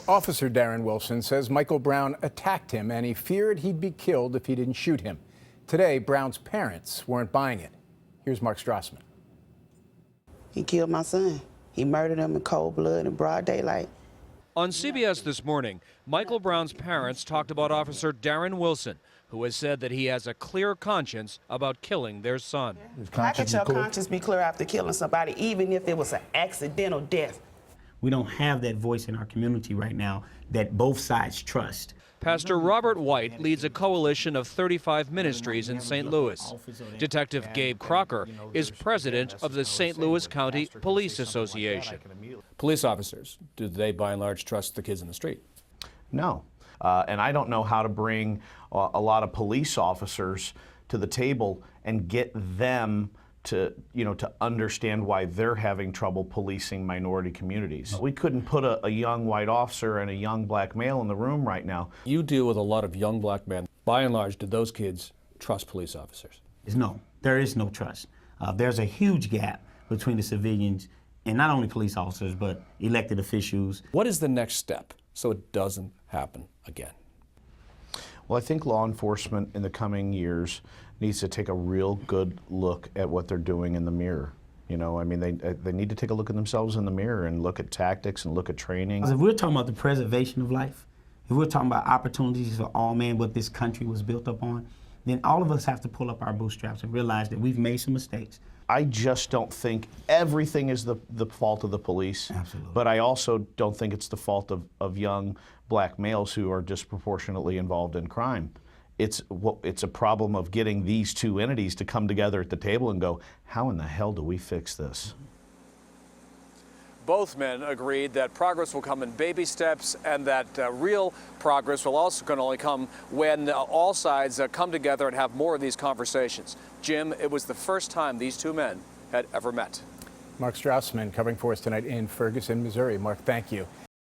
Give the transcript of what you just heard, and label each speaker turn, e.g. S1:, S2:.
S1: Officer Darren Wilson says Michael Brown attacked him and he feared he'd be killed if he didn't shoot him. Today, Brown's parents weren't buying it. Here's Mark Strassmann.
S2: He killed my son. He murdered him in cold blood in broad daylight.
S3: On CBS this morning, Michael Brown's parents talked about Officer Darren Wilson, who has said that he has a clear conscience about killing their son.
S2: How could your conscience be clear after killing somebody, even if it was an accidental death?
S4: We don't have that voice in our community right now that both sides trust.
S3: Pastor Robert White leads a coalition of 35 ministries in St. Louis. Detective Gabe Crocker is president of the St. Louis County Police Association.
S5: Police officers, do they by and large trust the kids in the street?
S6: No. And I don't know how to bring a lot of police officers to the table and get them to understand why they're having trouble policing minority communities. We couldn't put a young white officer and a young black male in the room right now.
S5: You deal with a lot of young black men. By and large, do those kids trust police officers?
S4: No, there is no trust. There's a huge gap between the civilians and not only police officers, but elected officials.
S5: What is the next step so it doesn't happen again?
S6: Well, I think law enforcement in the coming years needs to take a real good look at what they're doing in the mirror. I mean, they need to take a look at themselves in the mirror and look at tactics and look at training.
S4: If we're talking about the preservation of life, if we're talking about opportunities for all men, what this country was built upon, then all of us have to pull up our bootstraps and realize that we've made some mistakes.
S6: I just don't think everything is the fault of the police.
S4: Absolutely.
S6: But I also don't think it's the fault of young black males who are disproportionately involved in crime. It's a problem of getting these two entities to come together at the table and go, how in the hell do we fix this?
S7: Both men agreed that progress will come in baby steps and that real progress will also can only come when all sides come together and have more of these conversations. Jim, it was the first time these two men had ever met.
S1: Mark Strassmann covering for us tonight in Ferguson, Missouri. Mark, thank you.